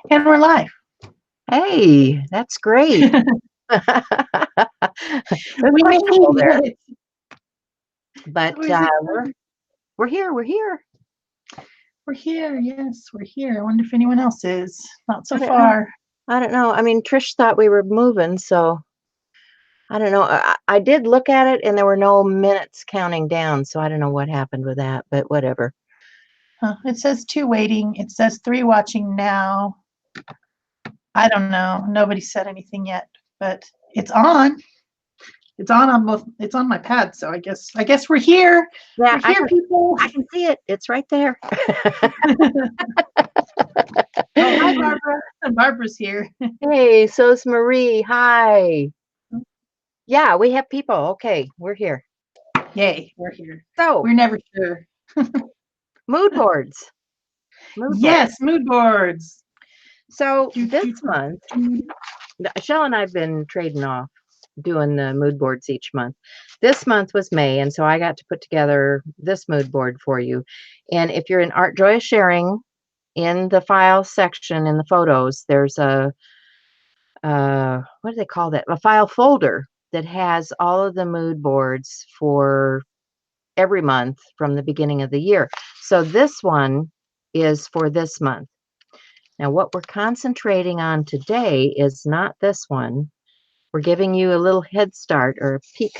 And we're live. Hey, that's great. Good We made questionable there, it. but So is it we're here. We're here. we're here. Yes, we're here. I wonder if anyone else is. Not so I don't know. far. I don't know. I mean, Trish thought we were moving, so I don't know. I did look at it, and there were no minutes counting down, so I don't know what happened with that, but whatever. It says 2 waiting. It says 3 watching now. I don't know. Nobody said anything yet, but it's on. It's on both. It's on my pad, so I guess we're here. Yeah, We're here, people. I can see it. It's right there. Oh, hi, Barbara. Barbara's here. Hey, so's Marie. Hi. Yeah, we have people. Okay, we're here. Yay, we're here. So, We're never sure. mood boards. Mood boards. Yes, mood boards. So this month, Shell and I've been trading off doing the mood boards each month. This month was May, and so I got to put together this mood board for you. And if you're in Art Joy of Sharing, in the file section in the photos, there's a what do they call that? A file folder that has all of the mood boards for every month from the beginning of the year. So this one is for this month. Now, what we're concentrating on today is not this one. We're giving you a little head start or a peek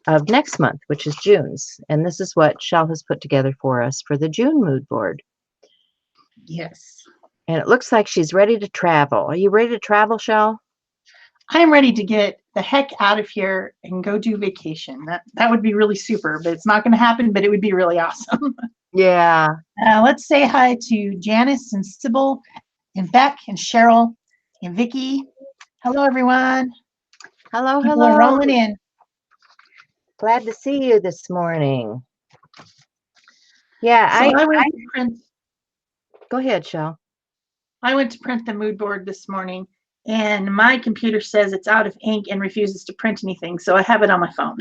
of next month, which is June's. And this is what Shell has put together for us for the June mood board. Yes. And it looks like she's ready to travel. Are you ready to travel, Shell? I'm ready to get the heck out of here and go do vacation. That would be really super, but it's not going to happen, but it would be really awesome. Yeah. Let's say hi to Janice and Sybil and Beck and Cheryl and Vicky. Hello, everyone. Hello, People are hello. rolling in. Glad to see you this morning. Yeah, So I went to print. Go ahead, Shell. I went to print the mood board this morning, and my computer says it's out of ink and refuses to print anything, so I have it on my phone.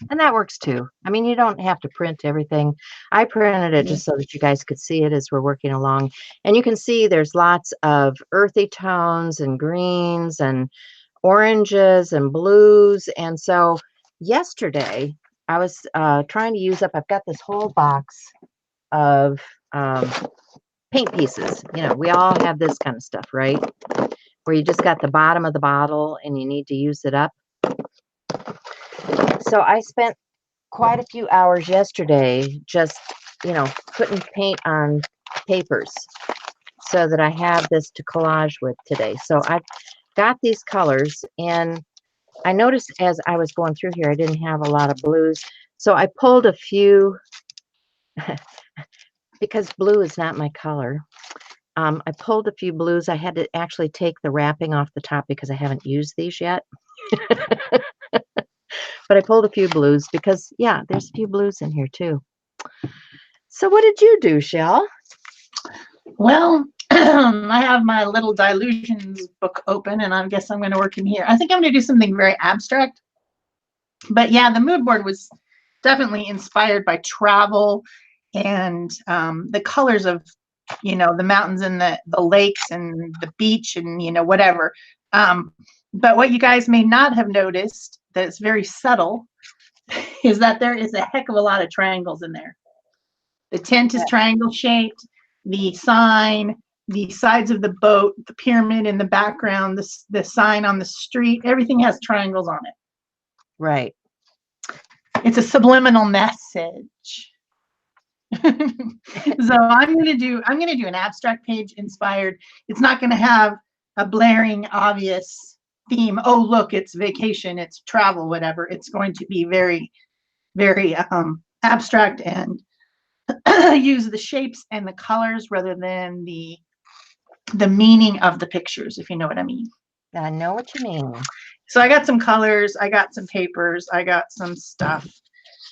And that works too. I mean, you don't have to print everything. I printed it just so that you guys could see it as we're working along. And you can see there's lots of earthy tones and greens and oranges and blues. And so yesterday I was trying to use up, I've got this whole box of paint pieces. You know, we all have this kind of stuff, right? Where you just got the bottom of the bottle and you need to use it up. So I spent quite a few hours yesterday just, putting paint on papers so that I have this to collage with today. So I've got these colors, and I noticed as I was going through here, I didn't have a lot of blues. So I pulled a few, because blue is not my color. I pulled a few blues. I had to actually take the wrapping off the top because I haven't used these yet. But I pulled a few blues because, yeah, there's a few blues in here too. So what did you do, Shell? Well, I have my little Dilutions book open, and I guess I'm going to work in here. I think I'm going to do something very abstract. But yeah, the mood board was definitely inspired by travel and the colors of, the mountains and the lakes and the beach and, whatever. But what you guys may not have noticed that is very subtle is that there is a heck of a lot of triangles in there. The tent is triangle shaped, the sign, the sides of the boat, the pyramid in the background, the sign on the street, everything has triangles on it. Right. It's a subliminal message. So I'm gonna do an abstract page inspired. It's not gonna have a blaring, obvious theme. Oh, look, it's vacation, it's travel, whatever. It's going to be very, very abstract and use the shapes and the colors rather than the meaning of the pictures, if you know what I mean. I know what you mean. So I got some colors, I got some papers, I got some stuff.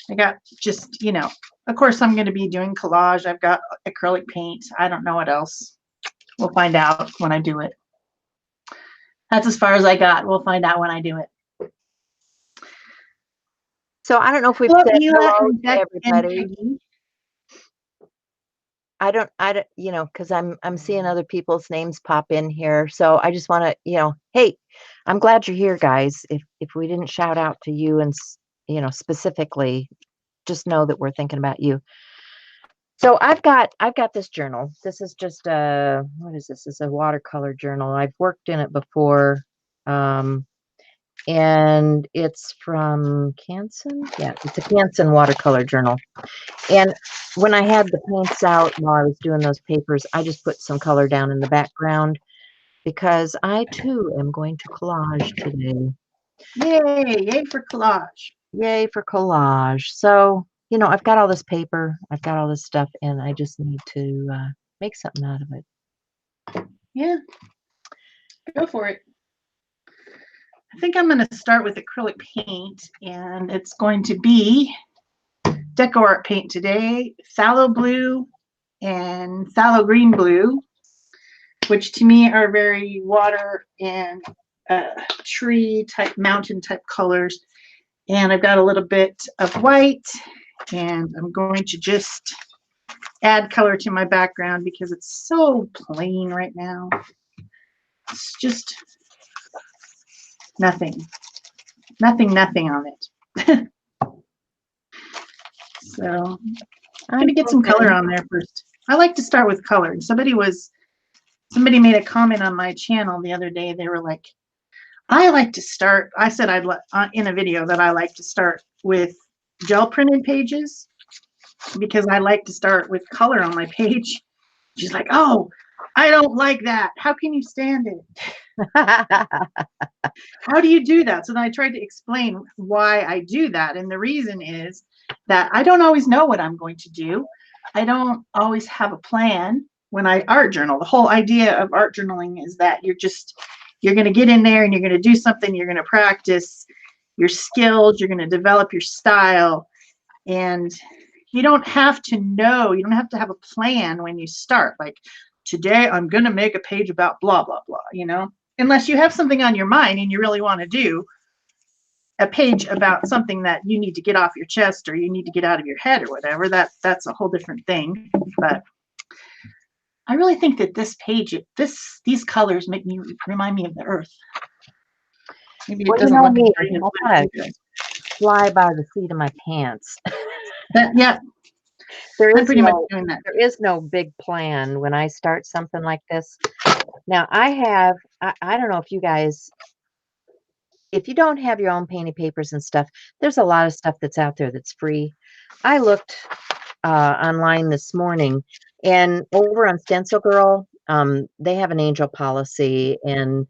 I got just, of course I'm going to be doing collage. I've got acrylic paint. I don't know what else. We'll find out when I do it. That's as far as I got. We'll find out when I do it. So I don't know if we've said hello to everybody. you know, because I'm seeing other people's names pop in here. So I just want to, you know, hey, I'm glad you're here, guys. If we didn't shout out to you and you know, specifically, just know that we're thinking about you. So I've got this journal. This is just what is this? It's a watercolor journal. I've worked in it before. Um, and it's from Canson. Yeah, it's a Canson watercolor journal. And when I had the paints out while I was doing those papers, I just put some color down in the background because I too am going to collage today. Yay, yay for collage. Yay for collage. So, you know, I've got all this paper, I've got all this stuff, and I just need to make something out of it. Yeah, go for it. I think I'm going to start with acrylic paint, and it's going to be Deco Art paint today, phthalo blue and phthalo green blue, which to me are very water and tree type, mountain type colors. And I've got a little bit of white, and I'm going to just add color to my background because it's so plain right now. It's just nothing on it. So I'm going to get some color on there first. I like to start with color. And somebody made a comment on my channel the other day. They were like, I like to start, I said in a video that I like to start with gel printed pages because I like to start with color on my page. She's like, oh, I don't like that. How can you stand it? How do you do that? So then I tried to explain why I do that. And the reason is that I don't always know what I'm going to do. I don't always have a plan when I art journal. The whole idea of art journaling is that you're going to get in there and you're going to do something. You're going to practice your skills. You're going to develop your style. And you don't have to know, you don't have to have a plan when you start. Like, today I'm going to make a page about blah, blah, blah, you know, unless you have something on your mind and you really want to do a page about something that you need to get off your chest or you need to get out of your head or whatever. That's a whole different thing. But I really think that this page, these colors remind me of the earth. Maybe it doesn't look I fly by the seat of my pants. Yeah. There is no big plan when I start something like this. Now I don't know if you guys, if you don't have your own painted papers and stuff, there's a lot of stuff that's out there that's free. I looked online this morning, and over on Stencil Girl, they have an angel policy, and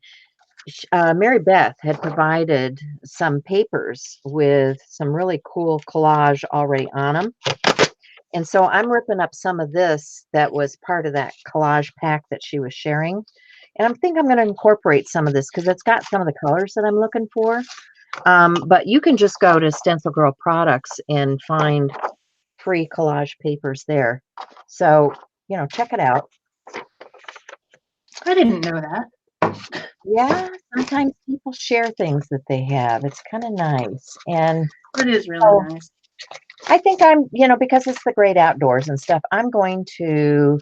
Mary Beth had provided some papers with some really cool collage already on them. And so I'm ripping up some of this that was part of that collage pack that she was sharing. And I think I'm going to incorporate some of this because it's got some of the colors that I'm looking for. But you can just go to Stencil Girl products and find free collage papers there. So, you know, check it out. I didn't know that. Yeah, sometimes people share things that they have. It's kind of nice. And it is really nice. I think I'm, you know, because it's the great outdoors and stuff, I'm going to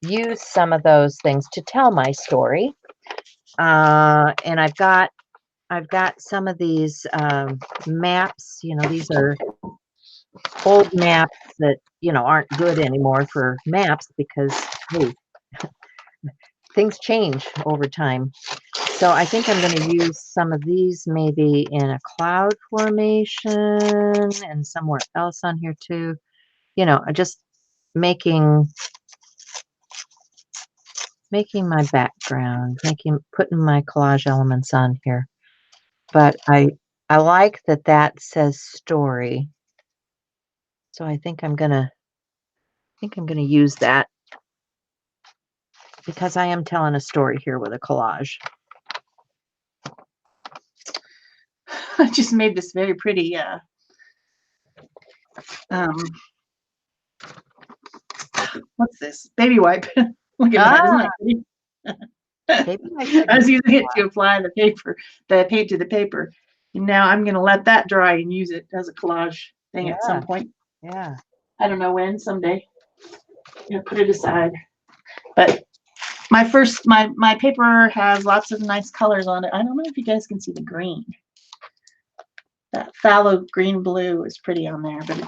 use some of those things to tell my story. And I've got some of these maps. You know, these are old maps that, you know, aren't good anymore for maps because, hey, things change over time. So I think I'm going to use some of these maybe in a cloud formation and somewhere else on here too. You know, just making my background, putting my collage elements on here. But I like that says story. So I think I'm gonna use that because I am telling a story here with a collage. I just made this very pretty what's this? Baby wipe. Look at that, isn't that pretty? I was using it to apply the paint to the paper. And now I'm going to let that dry and use it as a collage thing at some point. Yeah. I don't know when, someday. put it aside. But my paper has lots of nice colors on it. I don't know if you guys can see the green. That phthalo green blue is pretty on there, but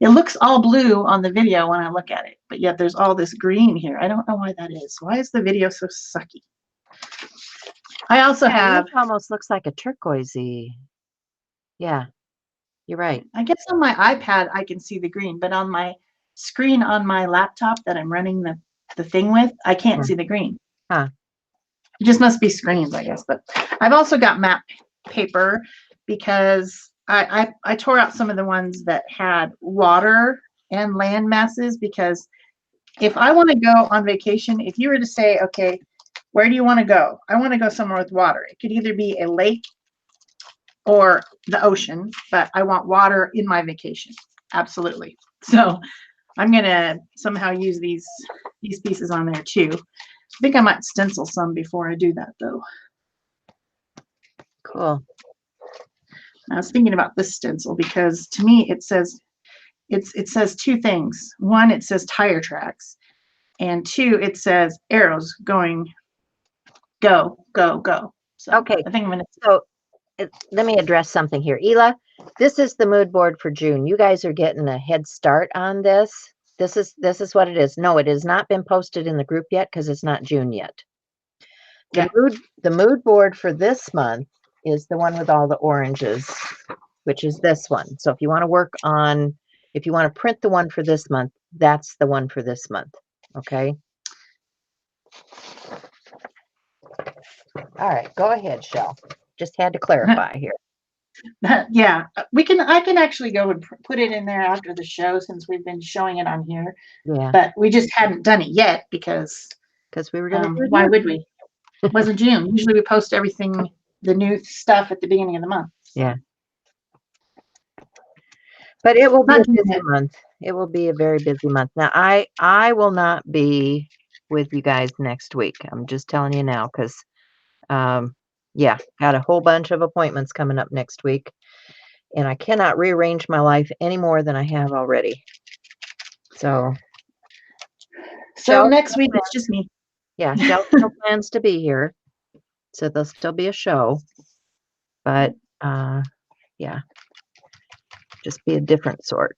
it looks all blue on the video when I look at it, but yet there's all this green here. I don't know why that is. Why is the video so sucky? I also have. It almost looks like a turquoisey. Yeah, you're right. I guess on my iPad I can see the green, but on my screen on my laptop that I'm running the thing with, I can't see the green. Huh. It just must be screens, I guess. But I've also got map paper because I tore out some of the ones that had water and land masses, because if I want to go on vacation, if you were to say, okay, where do you want to go? I want to go somewhere with water. It could either be a lake or the ocean, but I want water in my vacation. Absolutely. So I'm going to somehow use these pieces on there too. I think I might stencil some before I do that though. Cool. I was thinking about this stencil because to me it says two things. One, it says tire tracks, and two, it says arrows going go, go, go. So okay. I think I'm gonna. So let me address something here. Ela, this is the mood board for June. You guys are getting a head start on this. This is what it is. No, it has not been posted in the group yet because it's not June yet. The mood board for this month is the one with all the oranges, which is this one. So if you want to print the one for this month, that's the one for this month. Okay. All right, go ahead, Shell. Just had to clarify here. Yeah, I can actually go and put it in there after the show since we've been showing it on here. Yeah. But we just hadn't done it yet because we were going to. Why would we? It wasn't June. Usually we post everything, the new stuff at the beginning of the month. Yeah. But it will be a busy month. It will be a very busy month. Now, I will not be with you guys next week. I'm just telling you now because, yeah, got a whole bunch of appointments coming up next week. And I cannot rearrange my life any more than I have already. So next week it's just me. Yeah, Shell still plans to be here. So there'll still be a show. But yeah, just be a different sort.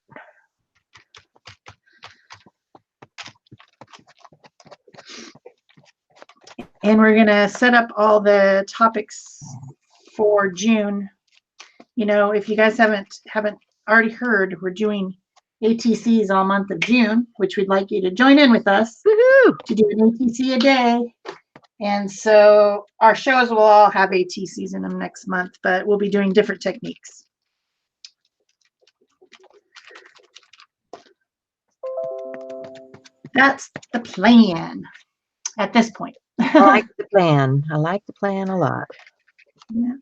And we're gonna set up all the topics for June. You know, if you guys haven't already heard, we're doing ATCs all month of June, which we'd like you to join in with us. Woohoo! To do an ATC a day. And so our shows will all have ATCs in them next month, but we'll be doing different techniques. That's the plan at this point. I like the plan. I like the plan a lot. Yeah.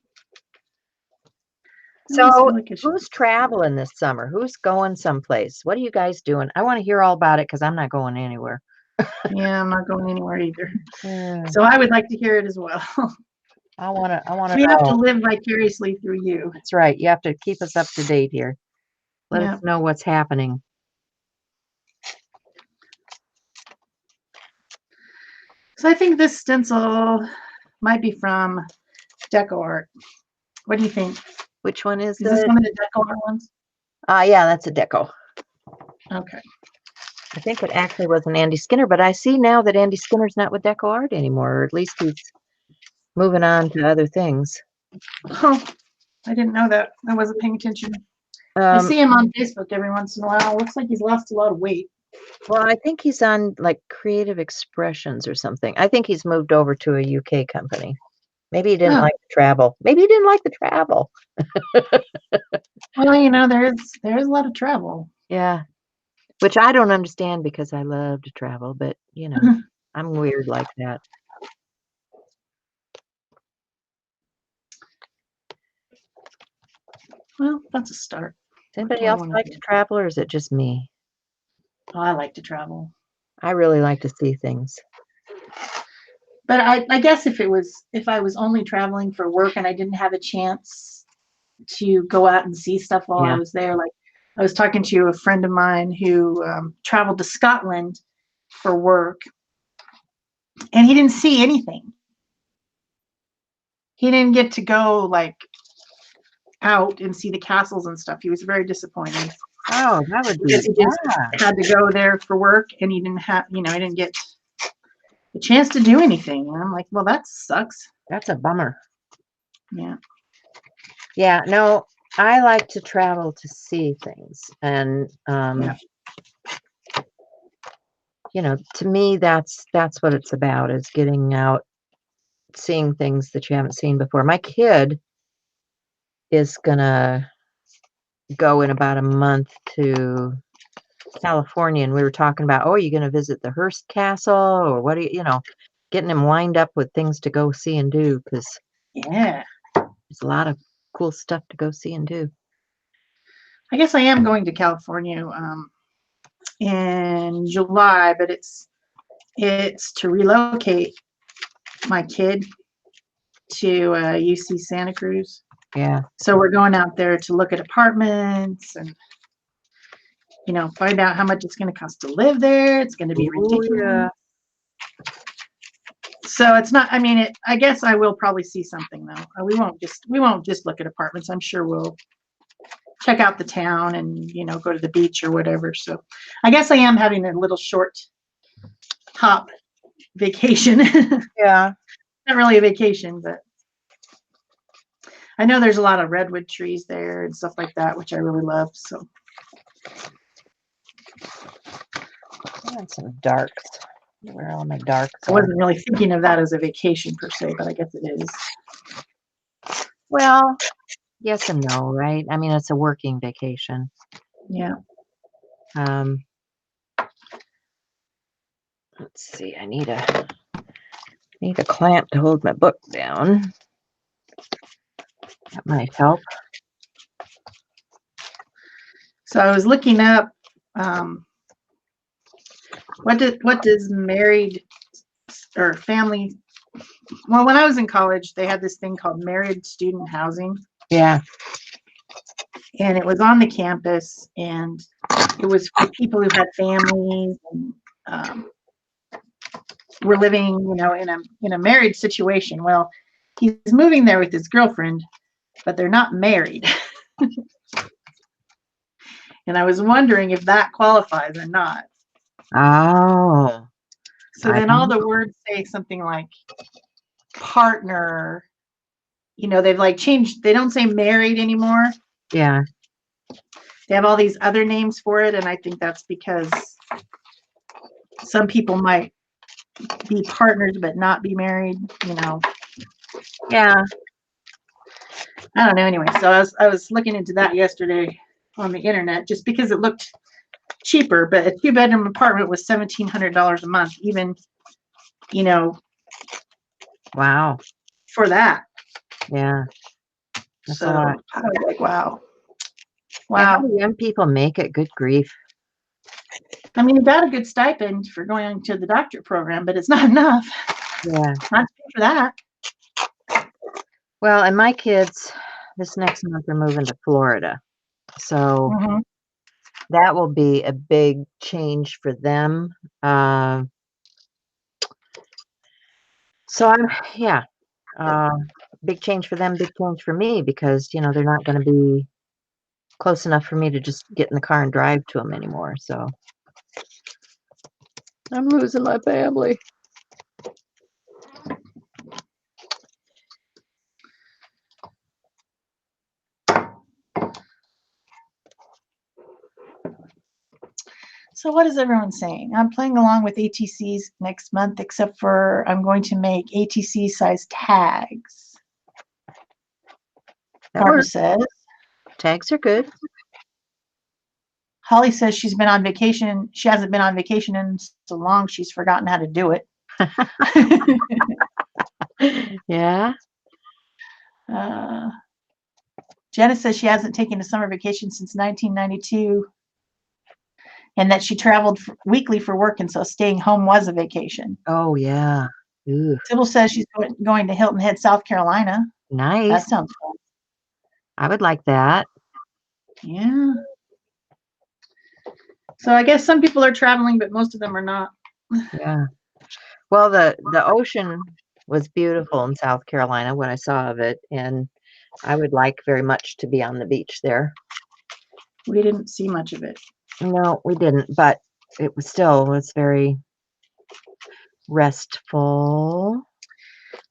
So who's traveling this summer? Who's going someplace? What are you guys doing? I want to hear all about it because I'm not going anywhere. Yeah, I'm not going anywhere either. Yeah. So I would like to hear it as well. I want to. We have to live vicariously through you. That's right. You have to keep us up to date here. Let us know what's happening. So I think this stencil might be from Deco Art. What do you think? Which one is this? One of the Deco Art ones? Yeah, that's a Deco. Okay. I think it actually was an Andy Skinner, but I see now that Andy Skinner's not with Deco Art anymore, or at least he's moving on to other things. Oh, I didn't know that. I wasn't paying attention. I see him on Facebook every once in a while. Looks like he's lost a lot of weight. Well, I think he's on like Creative Expressions or something. I think he's moved over to a UK company. Maybe he didn't like to travel. Maybe he didn't like the travel. Well, you know, there's a lot of travel. Yeah. Which I don't understand because I love to travel, but you know, I'm weird like that. Well, that's a start. Does anybody else like to travel, or is it just me? Oh, I like to travel. I really like to see things. But I guess if I was only traveling for work and I didn't have a chance to go out and see stuff while I was there, like I was talking to a friend of mine who traveled to Scotland for work, and he didn't see anything. He didn't get to go like out and see the castles and stuff. He was very disappointed. Oh, that would be, Because he just had to go there for work, and he didn't have, he didn't get a chance to do anything. And I'm like, well, that sucks. That's a bummer. Yeah. Yeah, no, I like to travel to see things. And, to me, that's what it's about, is getting out, seeing things that you haven't seen before. My kid is going to go in about a month to California, and we were talking about, are you going to visit the Hearst Castle, or what getting him lined up with things to go see and do, because there's a lot of cool stuff to go see and do. I guess I am going to California in July, but it's to relocate my kid to UC Santa Cruz. Yeah. So we're going out there to look at apartments and find out how much it's going to cost to live there. It's going to be ridiculous. Yeah. So it's not. I mean, I guess I will probably see something though. We won't just look at apartments. I'm sure we'll check out the town and go to the beach or whatever. So I guess I am having a little short hop vacation. Yeah. Not really a vacation, but I know there's a lot of redwood trees there and stuff like that, which I really love. So and some darks. Where are all my darks? I wasn't really thinking of that as a vacation per se, but I guess it is. Well, yes and no, right? I mean, it's a working vacation. Yeah. Let's see. I need a clamp to hold my book down. That might help. So I was looking up what does married or family. Well, when I was in college, they had this thing called married student housing. Yeah. And it was on the campus, and it was for people who had families and were living, in a married situation. Well, he's moving there with his girlfriend, but they're not married. And I was wondering if that qualifies or not. Oh. So then all the words say something like partner. They've like changed. They don't say married anymore. Yeah. They have all these other names for it, and I think that's because some people might be partners but not be married. Yeah. I don't know. Anyway, so I was looking into that yesterday on the internet just because it looked cheaper, but a 2-bedroom apartment was $1,700 a month, even, Wow. for that. Yeah. That's so a lot. I was like, wow. Yeah, how do young people make it? Good grief. I mean, you got a good stipend for going to the doctorate program, but it's not enough. Yeah. Not for that. Well, and my kids this next month are moving to Florida. So that will be a big change for them. Big change for them, big change for me, because, they're not going to be close enough for me to just get in the car and drive to them anymore. So I'm losing my family. So what is everyone saying? I'm playing along with ATCs next month, except for I'm going to make ATC size tags. Barbara says. Tags are good. Holly says she's been on vacation. She hasn't been on vacation in so long she's forgotten how to do it. Yeah. Jenna says she hasn't taken a summer vacation since 1992, and that she traveled weekly for work, and so staying home was a vacation. Oh, yeah. Ooh. Sybil says she's going to Hilton Head, South Carolina. Nice. That sounds fun. I would like that. Yeah. So I guess some people are traveling, but most of them are not. Yeah. Well, the ocean was beautiful in South Carolina when I saw of it, and I would like very much to be on the beach there. We didn't see much of it. No, we didn't, but it was very restful.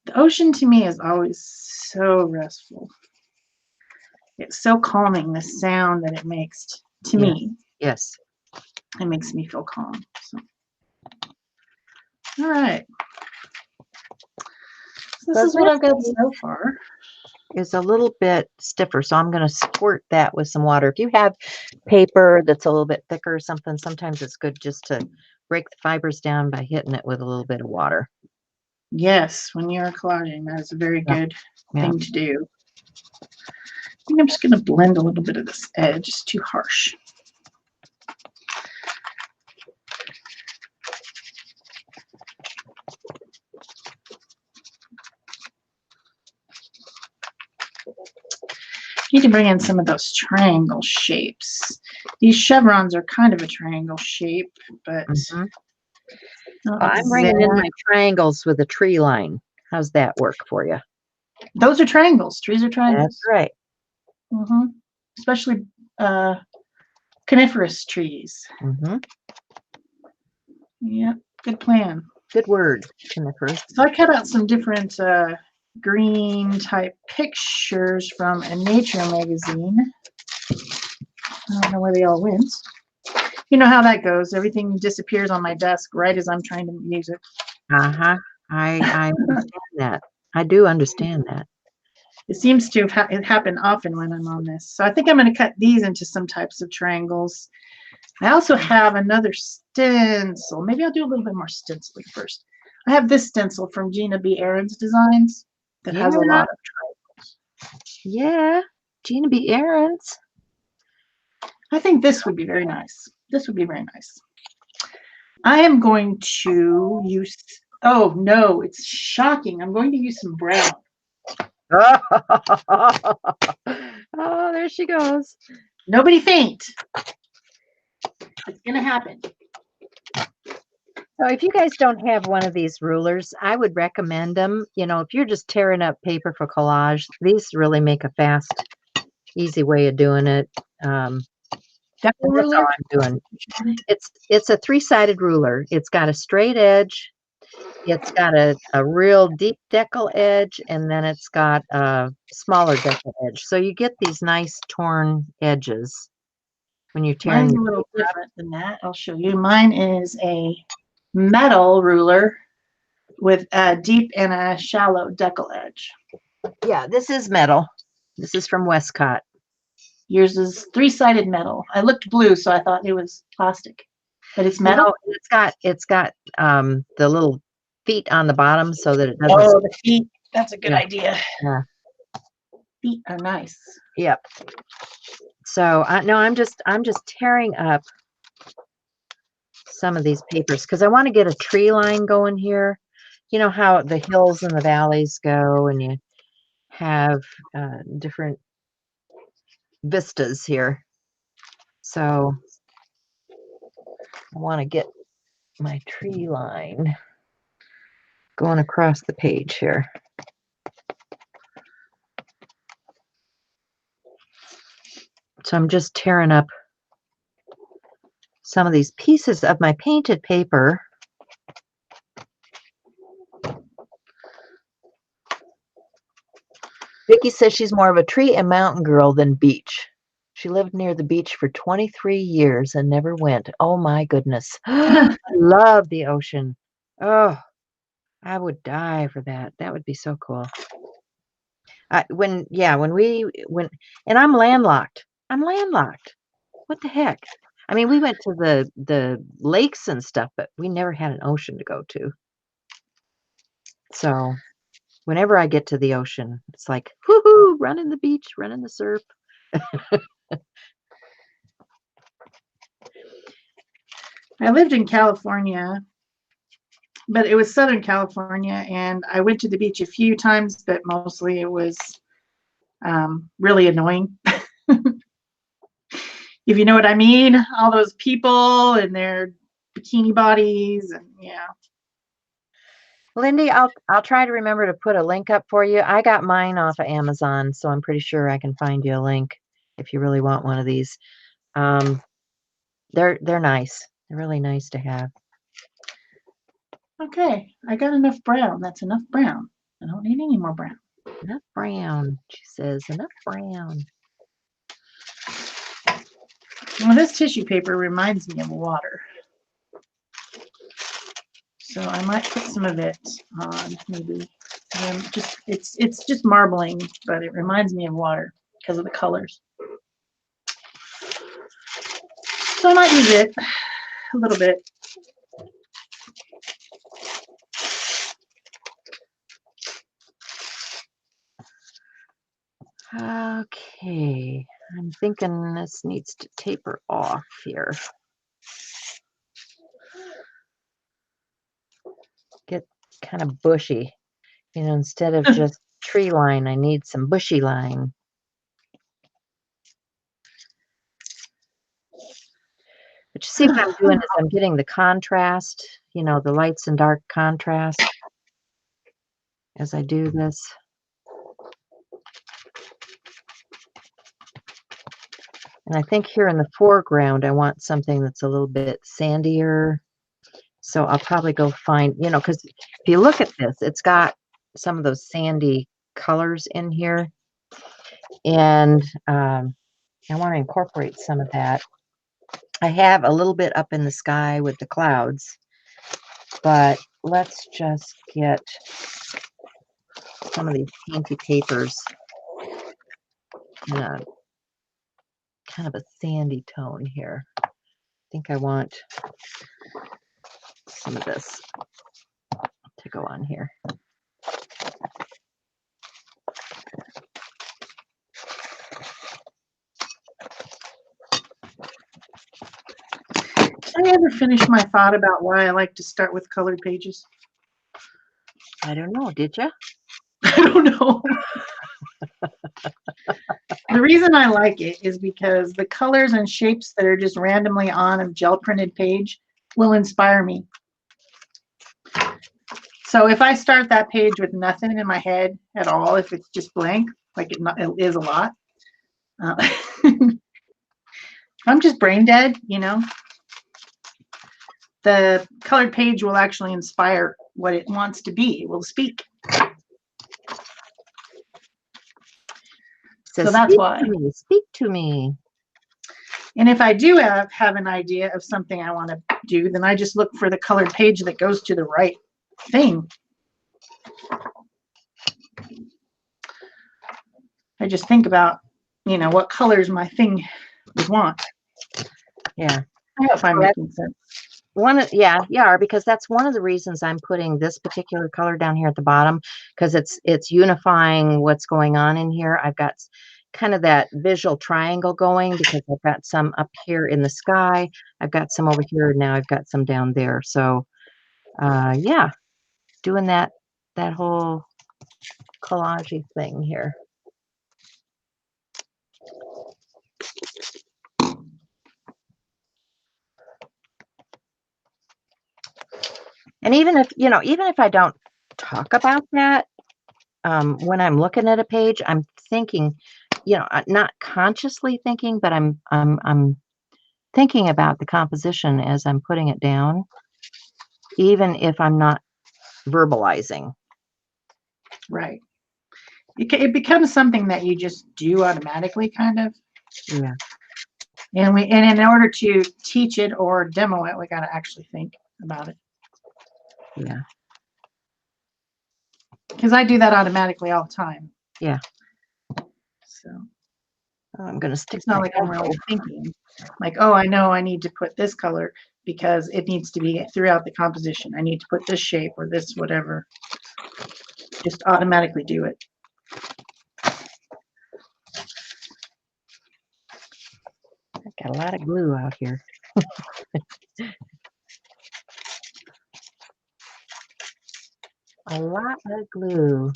The ocean to me is always so restful. It's so calming, the sound that it makes to me. Yes. It makes me feel calm. So. All right. So this is what I've got so far. Is a little bit stiffer, so I'm going to squirt that with some water. If you have paper that's a little bit thicker or something, sometimes it's good just to break the fibers down by hitting it with a little bit of water. Yes, when you're collaging, that is a very good Yeah. thing to do. I think I'm just going to blend a little bit of this edge. It's too harsh. Need to bring in some of those triangle shapes. These chevrons are kind of a triangle shape, but I'm bringing in my triangles with a tree line. How's that work for you? Those are triangles. Trees are triangles. That's right. Especially coniferous trees. Yeah, good plan. Good word, coniferous. So I cut out some different green type pictures from a nature magazine. I don't know where they all went. You know how that goes. Everything disappears on my desk right as I'm trying to use it. I understand that. I do understand that. It seems to have it happen often when I'm on this. So I think I'm going to cut these into some types of triangles. I also have another stencil. Maybe I'll do a little bit more stenciling first. I have this stencil from Gina B. Aaron's Designs that has a lot of triangles. Yeah, Gina B. Aaron's. I think this would be very nice. This would be very nice. I am going to use, oh no, it's shocking. I'm going to use some brown. Oh, there she goes. Nobody faint. It's going to happen. So if you guys don't have one of these rulers, I would recommend them. You know, if you're just tearing up paper for collage, these really make a fast, easy way of doing it. That's all I'm doing. It's a three-sided ruler. It's got a straight edge. It's got a real deep decal edge, and then it's got a smaller decal edge. So you get these nice torn edges when you're tearing. Mine's a little different than that. I'll show you. Mine is a metal ruler with a deep and a shallow decal edge. Yeah, this is metal. This is from Westcott. Yours is three-sided metal. I looked blue, so I thought it was plastic, but it's metal. No, it's got the little feet on the bottom so that it doesn't. Oh, the feet. That's a good idea. Yeah. Feet are nice. Yep. So I'm just tearing up some of these papers because I want to get a tree line going here. You know how the hills and the valleys go, and you have different vistas here. So I want to get my tree line going across the page here. So I'm just tearing up some of these pieces of my painted paper. Vicki says she's more of a tree and mountain girl than beach. She lived near the beach for 23 years and never went. Oh my goodness. Love the ocean. Oh, I would die for that. That would be so cool. And I'm landlocked. What the heck? I mean, we went to the lakes and stuff, but we never had an ocean to go to. So whenever I get to the ocean, it's like, whoo-hoo, running the beach, running the surf. I lived in California, but it was Southern California, and I went to the beach a few times, but mostly it was really annoying. if you know what I mean, all those people and their bikini bodies and yeah. Lindy, I'll try to remember to put a link up for you. I got mine off of Amazon, so I'm pretty sure I can find you a link if you really want one of these. They're nice. They're really nice to have. Okay, I got enough brown. That's enough brown. I don't need any more brown. Enough brown, she says. Enough brown. Well, this tissue paper reminds me of water. So I might put some of it on maybe. It's just marbling, but it reminds me of water because of the colors. So I might use it a little bit. Okay, I'm thinking this needs to taper off here. Get kind of bushy. You know, instead of just tree line, I need some bushy line. But you see what I'm doing is I'm getting the contrast, you know, the lights and dark contrast as I do this. And I think here in the foreground, I want something that's a little bit sandier. So I'll probably go find, you know, because if you look at this, it's got some of those sandy colors in here. And I want to incorporate some of that. I have a little bit up in the sky with the clouds, but let's just get some of these painty papers in a kind of a sandy tone here. I think I want some of this to go on here. Did I ever finish my thought about why I like to start with colored pages? I don't know. Did you? I don't know. The reason I like it is because the colors and shapes that are just randomly on a gel printed page will inspire me. So if I start that page with nothing in my head at all, if it's just blank, like it is a lot, I'm just brain dead, you know, the colored page will actually inspire what it wants to be. It will speak. So that's why. Speak to me. And if I do have an idea of something I want to do, then I just look for the colored page that goes to the right thing. I just think about, you know, what colors my thing would want. Yeah. I hope I'm making sense. Because that's one of the reasons I'm putting this particular color down here at the bottom, because it's unifying what's going on in here. I've got kind of that visual triangle going because I've got some up here in the sky. I've got some over here. Now I've got some down there. So yeah, doing that whole collage thing here. And even if I don't talk about that, when I'm looking at a page, I'm thinking, you know, not consciously thinking, but I'm thinking about the composition as I'm putting it down, even if I'm not verbalizing. Right. It becomes something that you just do automatically, kind of. Yeah. And in order to teach it or demo it, we got to actually think about it. Yeah. Because I do that automatically all the time. Yeah. So I'm going to stick. It's not like I'm really thinking. Like, oh, I know I need to put this color because it needs to be throughout the composition. I need to put this shape or this whatever. Just automatically do it. I've got a lot of glue out here. A lot of glue.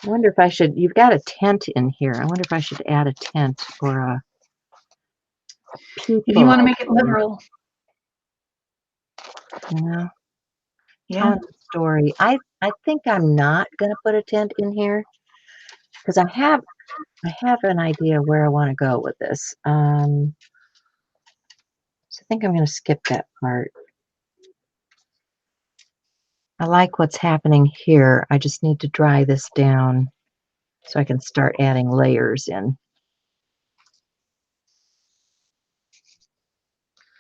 I wonder if I should, you've got a tent in here. I wonder if I should add a tent or a If you want to make it literal. You know, Yeah. telling the story. I think I'm not gonna put a tent in here because I have an idea where I want to go with this. So I think I'm gonna skip that part. I like what's happening here. I just need to dry this down so I can start adding layers in.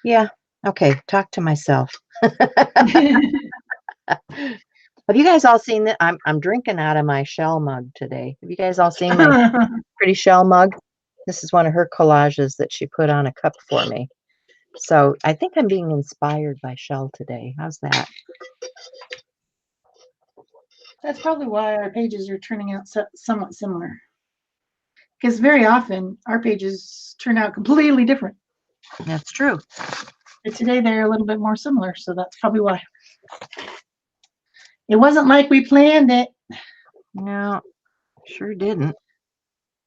Yeah. Okay. Talk to myself. Have you guys all seen that? I'm drinking out of my shell mug today. Have you guys all seen my pretty shell mug? This is one of her collages that she put on a cup for me. So I think I'm being inspired by shell today. How's that? That's probably why our pages are turning out somewhat similar. Because very often our pages turn out completely different. That's true. But today they're a little bit more similar, so that's probably why. It wasn't like we planned it. No, sure didn't.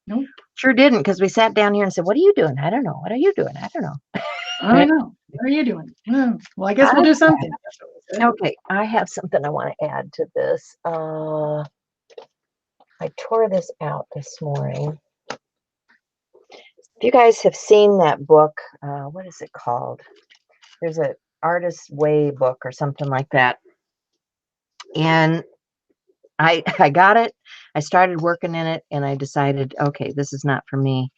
Nope. Sure didn't, because we sat down here and said, "What are you doing?" I don't know. What are you doing? I don't know. I don't know. What are you doing? Well, I guess we'll do something. Okay, I have something I want to add to this. I tore this out this morning. If you guys have seen that book, what is it called? There's an Artist's Way book or something like that. And I got it. I started working in it and I decided, okay, this is not for me.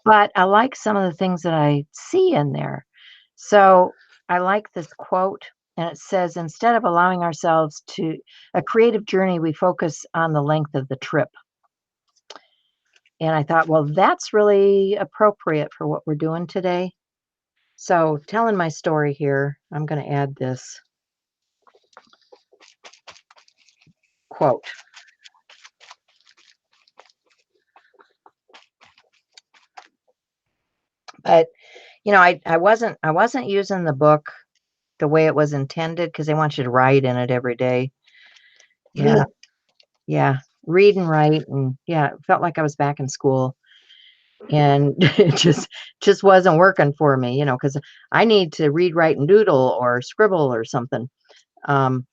But I like some of the things that I see in there. So I like this quote, and it says, instead of allowing ourselves to a creative journey, we focus on the length of the trip. And I thought, well, that's really appropriate for what we're doing today. So telling my story here, I'm going to add this quote. But you know, I wasn't using the book the way it was intended because they want you to write in it every day. Yeah. Yeah. Read and write, and yeah, it felt like I was back in school. And it just wasn't working for me, you know, because I need to read, write, and doodle or scribble or something. And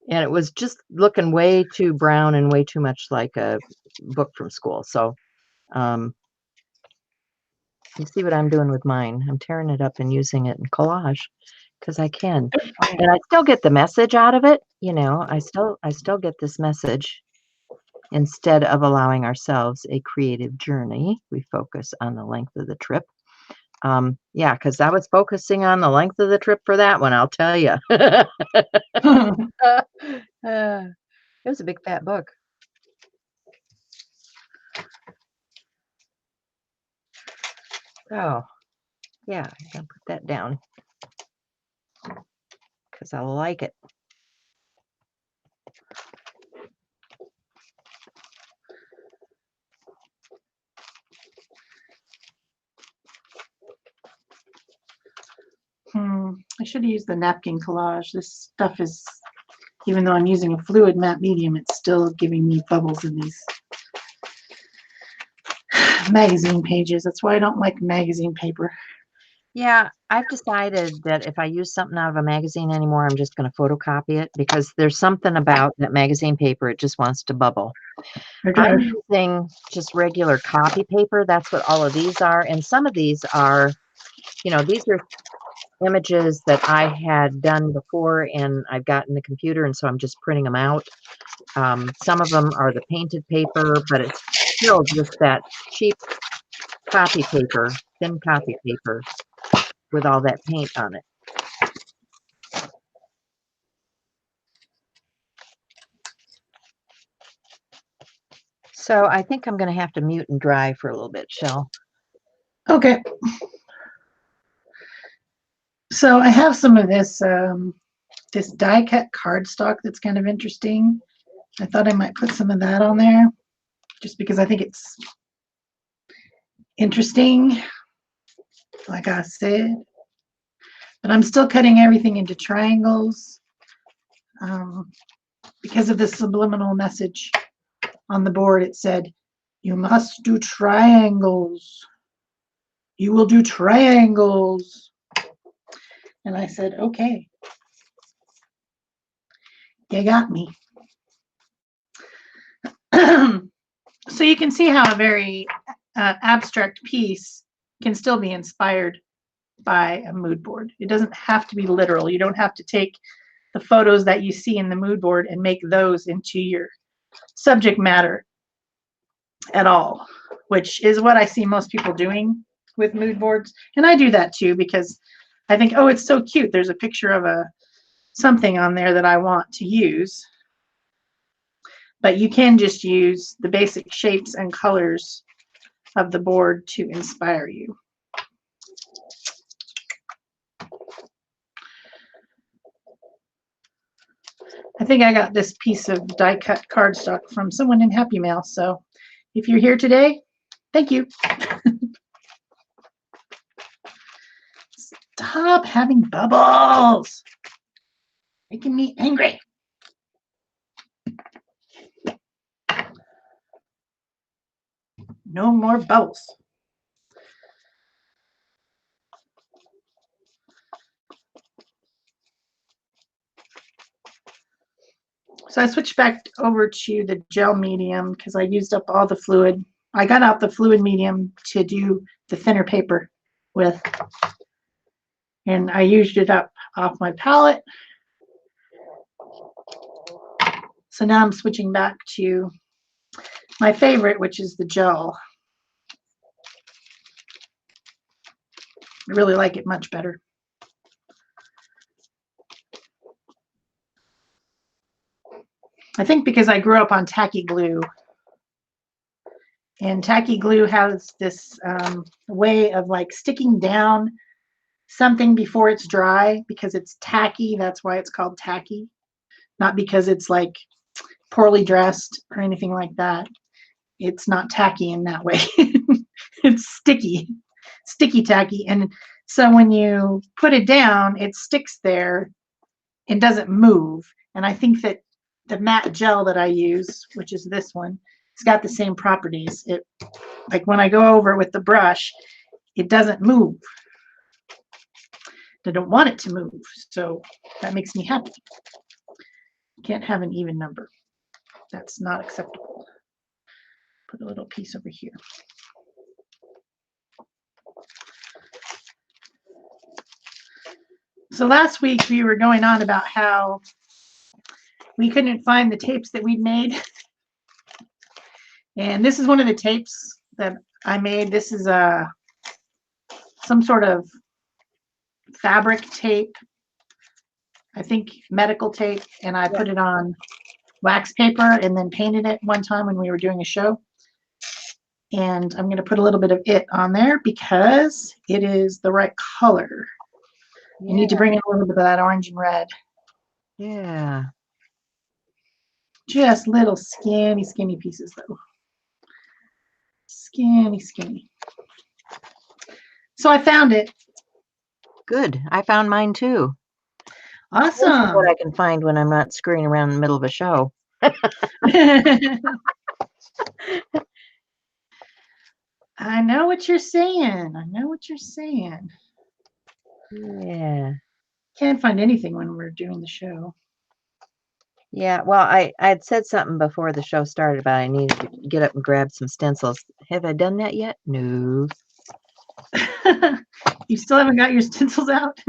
it was just looking way too brown and way too much like a book from school. So you see what I'm doing with mine. I'm tearing it up and using it in collage because I can. And I still get the message out of it, you know. I still get this message. Instead of allowing ourselves a creative journey, we focus on the length of the trip. Yeah, because I was focusing on the length of the trip for that one, I'll tell you. It was a big fat book. Oh, yeah, I'm gonna put that down because I like it. I should have used the napkin collage. This stuff is, even though I'm using a fluid matte medium, it's still giving me bubbles in these magazine pages. That's why I don't like magazine paper. Yeah, I've decided that if I use something out of a magazine anymore, I'm just going to photocopy it because there's something about that magazine paper, it just wants to bubble. I'm using just regular copy paper. That's what all of these are. And some of these are, you know, these are images that I had done before and I've got in the computer, and so I'm just printing them out. Some of them are the painted paper, but it's still just that cheap copy paper, thin copy paper with all that paint on it. So I think I'm going to have to mute and dry for a little bit, Shell. Okay. So I have some of this this die cut cardstock that's kind of interesting. I thought I might put some of that on there just because I think it's interesting, like I said. But I'm still cutting everything into triangles because of the subliminal message on the board. It said, you must do triangles. you will do triangles. And I said, okay, you got me. So you can see how a very abstract piece can still be inspired by a mood board. It doesn't have to be literal. You don't have to take the photos that you see in the mood board and make those into your subject matter at all, which is what I see most people doing with mood boards. And I do that too, because I think, oh, it's so cute. There's a picture of something on there that I want to use. But you can just use the basic shapes and colors of the board to inspire you. I think I got this piece of die cut cardstock from someone in Happy Mail. So if you're here today, thank you. Stop having bubbles. Making me angry. No more bubbles. So I switched back over to the gel medium because I used up all the fluid. I got out the fluid medium to do the thinner paper with. And I used it up off my palette. So now I'm switching back to my favorite, which is the gel. I really like it much better. I think because I grew up on tacky glue. And tacky glue has this way of like sticking down something before it's dry because it's tacky. That's why it's called tacky. Not because it's like poorly dressed or anything like that. It's not tacky in that way. It's sticky tacky. And so when you put it down, it sticks there and doesn't move. And I think that the matte gel that I use, which is this one, it's got the same properties. It, like when I go over with the brush, it doesn't move. I don't want it to move, so that makes me happy. Can't have an even number. That's not acceptable. Put a little piece over here. So last week we were going on about how we couldn't find the tapes that we'd made. And this is one of the tapes that I made. This is some sort of fabric tape, I think medical tape, and I put it on wax paper and then painted it one time when we were doing a show. And I'm going to put a little bit of it on there because it is the right color. You need to bring in a little bit of that orange and red. Yeah. Just little skinny pieces though. Skinny. So I found it. Good. I found mine too. Awesome. What I can find when I'm not screwing around in the middle of a show. I know what you're saying. Yeah. Can't find anything when we're doing the show. Yeah, well, I had said something before the show started about I needed to get up and grab some stencils. Have I done that yet? No. You still haven't got your stencils out?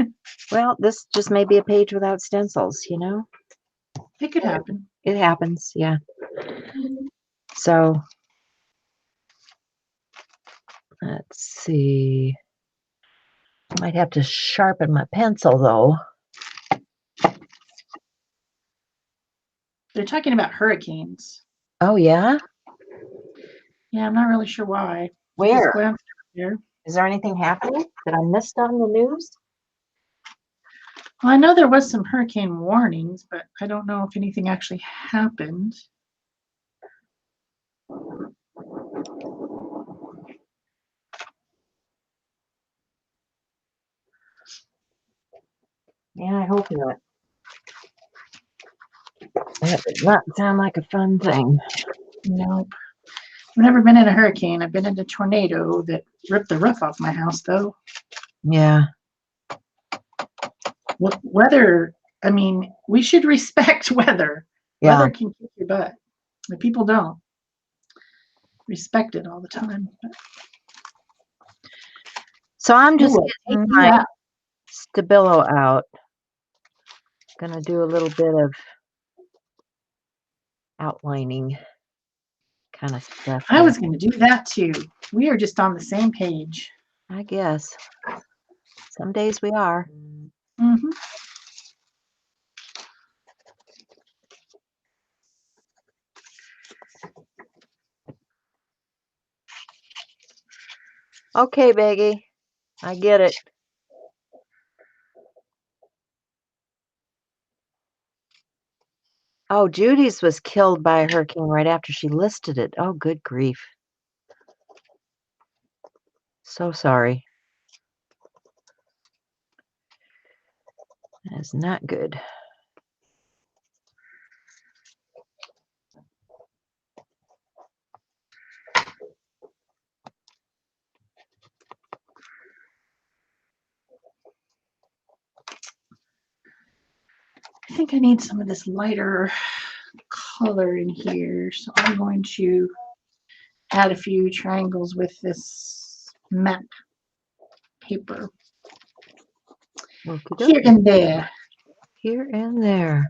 Well, this just may be a page without stencils, you know? It could happen. It happens, yeah. So, let's see. I might have to sharpen my pencil, though. They're talking about hurricanes. Oh, yeah? Yeah, I'm not really sure why. Where? Here. Is there anything happening that I missed on the news? Well, I know there was some hurricane warnings, but I don't know if anything actually happened. Yeah, I hope not. That does not sound like a fun thing. Nope. I've never been in a hurricane. I've been in a tornado that ripped the roof off my house, though. Yeah. Weather, I mean, we should respect weather. Yeah. Weather can kick your butt. But people don't respect it all the time. So I'm just Ooh, getting you my out. Stabilo out. Gonna do a little bit of outlining kind of stuff I here, was going to do that too. We are just on the same page. I guess. Some days we are. Hmm. Okay, Beggy. I get it. Oh, Judy's was killed by a hurricane right after she listed it. Oh, good grief. So sorry. That is not good. I think I need some of this lighter color in here. So I'm going to add a few triangles with this map paper Okey-dokey. here and there. Here and there.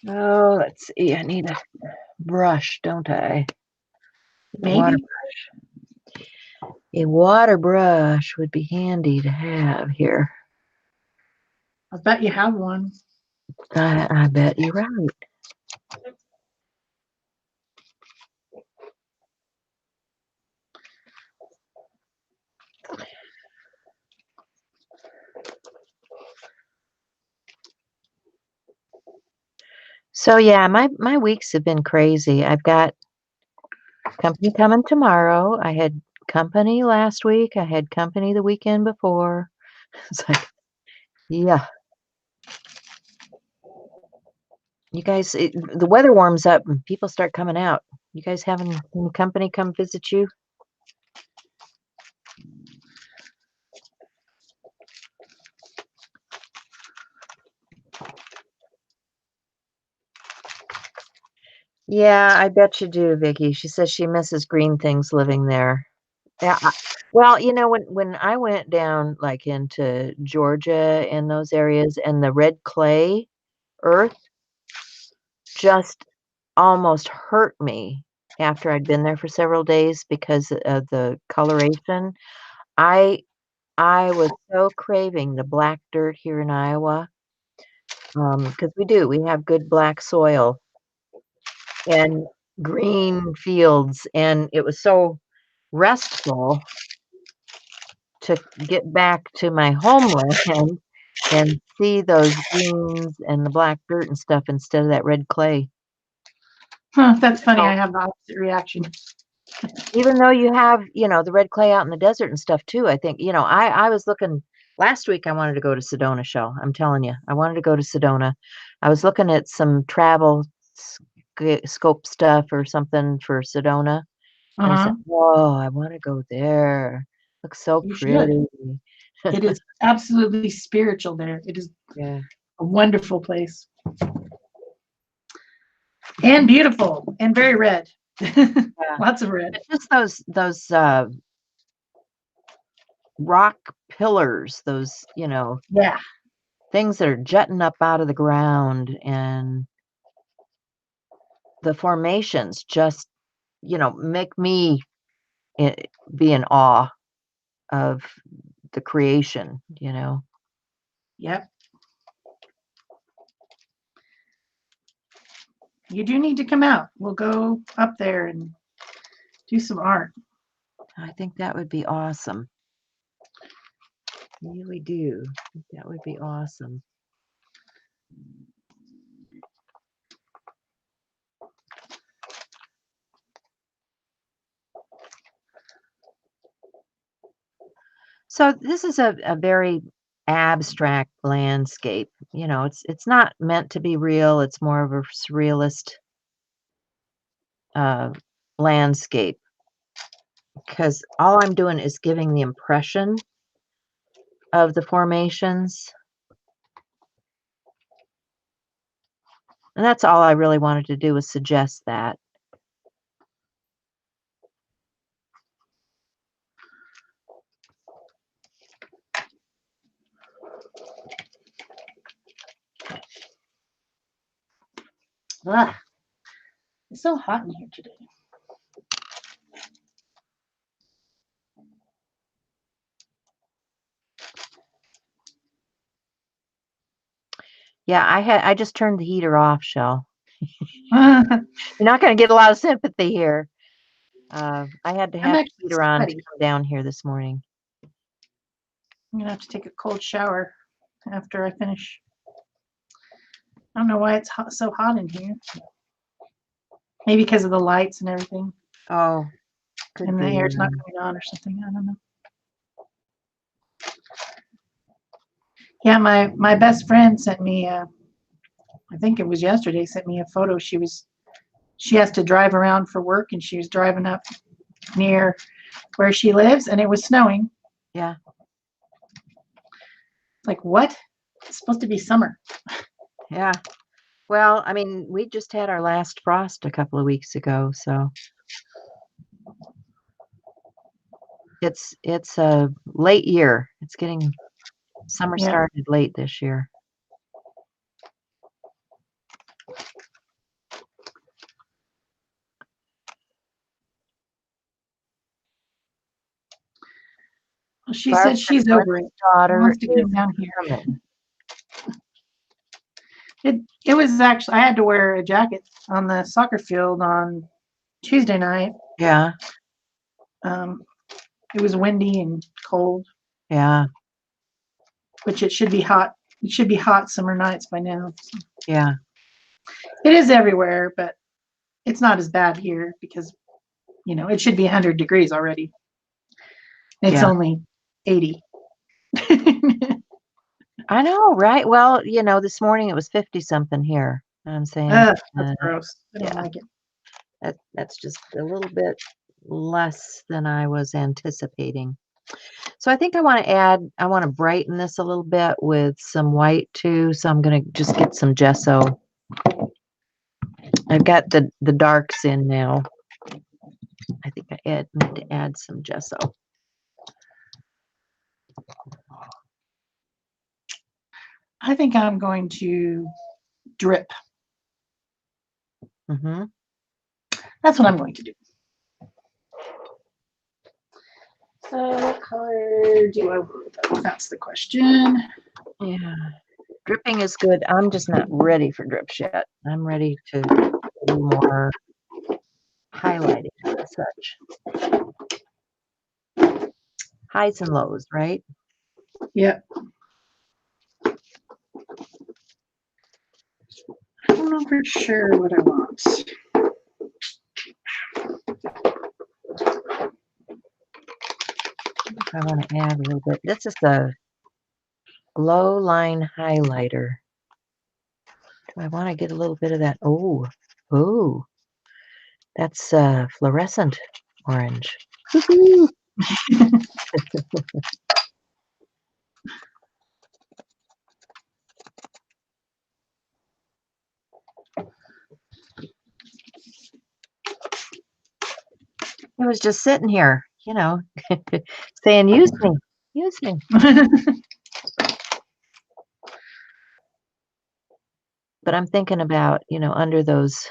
Oh, let's see. I need a brush, don't I? Water Maybe. brush. A water brush would be handy to have here. I bet you have one. I bet you're right. So yeah, my weeks have been crazy. I've got company coming tomorrow. I had company last week. I had company the weekend before. It's like, yeah. You guys, the weather warms up and people start coming out. You guys having any company come visit you? Yeah, I bet you do, Vicky. She says she misses green things living there. Yeah. Well, you know, when I went down like into Georgia and those areas and the red clay earth just almost hurt me after I'd been there for several days because of the coloration. I I was so craving the black dirt here in Iowa, because we have good black soil and green fields, and it was so restful to get back to my homeland and see those greens and the black dirt and stuff instead of that red clay. Huh, that's funny. So I have the opposite reaction. even though you have, the red clay out in the desert and stuff too, I think, I was looking last week I wanted to go to Sedona, Shell. I'm telling you, I wanted to go to Sedona. I was looking at some travel scope stuff or something for Sedona. And I said, Uh-huh. whoa, I want to go there. Looks so You should. pretty. It is absolutely spiritual there. It is Yeah. a wonderful place. And beautiful and very red. Yeah. Lots of red. But just those rock pillars, those, Yeah. things that are jutting up out of the ground and the formations just, make me be in awe of the creation. Yep. You do need to come out. We'll go up there and do some art. I think that would be awesome. Really do. I think that would be awesome. So this is a very abstract landscape. You know, it's not meant to be real. It's more of a surrealist uh, landscape because all I'm doing is giving the impression of the formations. And that's all I really wanted to do was suggest that. Ah, it's so hot in here today. Yeah, I just turned the heater off, Shell. I'm You're not going to get a lot of sympathy here. I had to have the actually heater on to sweaty. come down here this morning. I'm gonna have to take a cold shower after I finish. I don't know why it's hot, so hot in here. Maybe because of the lights and everything, Oh, could and the be. air's not coming on or something. I don't know. Yeah, my best friend sent me. I think it was yesterday. Sent me a photo. She has to drive around for work, and she was driving up near where she lives, and it was snowing. Yeah. Like, what? It's supposed to be summer. Yeah. Well, I mean, we just had our last frost a couple of weeks ago, so it's a late year. It's getting summer Yeah. started late this year. Well, she said Barb's she's over it. She daughter wants to is come down here. coming. It was actually, I had to wear a jacket on the soccer field on Tuesday night. Yeah. It was windy and cold, Yeah. which it should be hot. It should be hot summer nights by now. So. Yeah. It is everywhere, but it's not as bad here because, it should be 100 degrees already. It's Yeah. only 80. I know, right? Well, this morning it was 50 something here. And I'm saying, Ugh, that's gross. I don't yeah. like it. That's just a little bit less than I was anticipating. So I think I want to brighten this a little bit with some white too. So I'm going to just get some gesso. I've got the darks in now. I think I need to add some gesso. I think I'm going to drip. Mm-hmm. That's what I'm going to do. So what color do I want? That's the question. Yeah. Dripping is good. I'm just not ready for drips yet. I'm ready to do more highlighting and such. Highs and lows, right? Yep. I don't know for sure what I want. I want to add a little bit. This is the glow line highlighter. Do I want to get a little bit of that? Oh, that's fluorescent orange. It was just sitting here, saying, use me, use me. But I'm thinking about, under those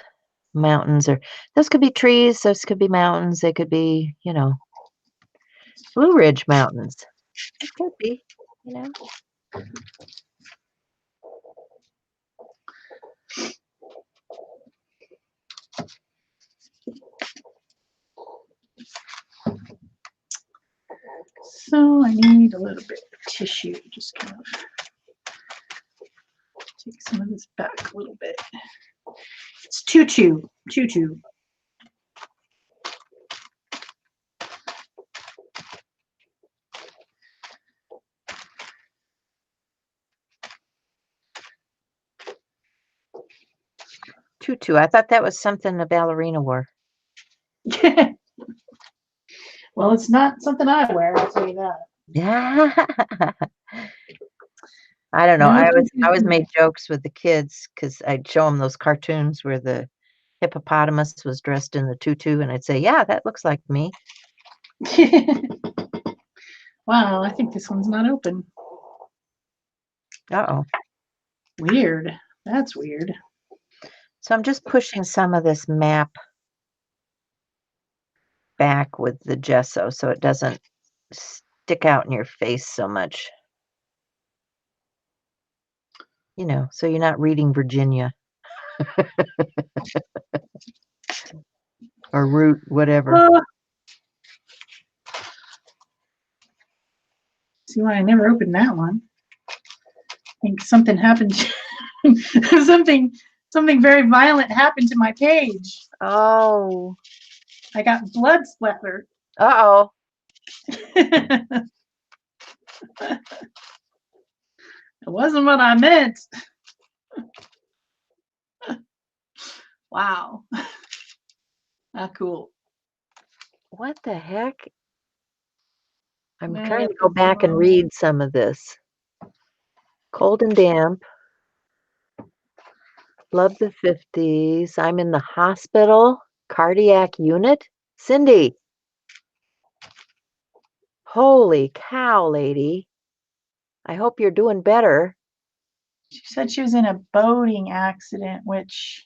mountains, or those could be trees, those could be mountains, they could be, Blue Ridge Mountains. It could be, So I need a little bit of tissue. Just kind of take some of this back a little bit. It's tutu. tutu. I thought that was something a ballerina wore. Well, it's not something I wear, I'll tell you that. Yeah. I don't know. No, I always made jokes with the kids because I'd show them those cartoons where the hippopotamus was dressed in the tutu, and I'd say, "Yeah, that looks like me." Wow, I think this one's not open. Uh-oh. Weird. That's weird. So I'm just pushing some of this map back with the gesso so it doesn't stick out in your face so much. You know, so you're not reading Virginia or Route, whatever. See why I never opened that one. I think something happened. Something very violent happened to my page. Oh. I got blood splatter. Uh-oh. It wasn't what I meant. Wow. Not cool. What the heck? I'm Man, trying to go back and read some of this. Cold and damp. Love the 50s. I'm in the hospital. Cardiac unit. Cindy. Holy cow, lady. I hope you're doing better. She said she was in a boating accident, which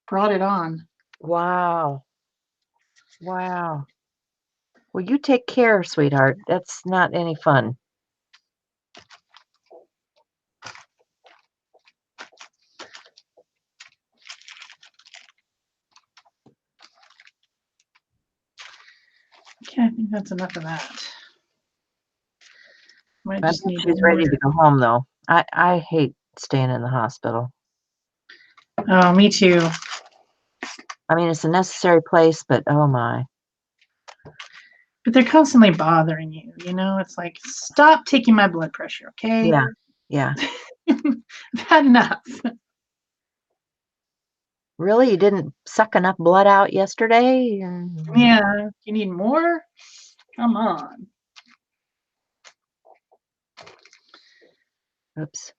brought it on. Wow. Wow. Well, you take care, sweetheart. That's not any fun. Okay, I think that's enough of that. Might I just think need she's one ready more. to go home, though. I hate staying in the hospital. Oh, me too. I mean, it's a necessary place, but oh my. But they're constantly bothering you, you know? It's like, stop taking my blood pressure, okay? Yeah. Yeah. I've had enough. Really? You didn't suck enough blood out yesterday? Yeah, you need more? Come on. Oops.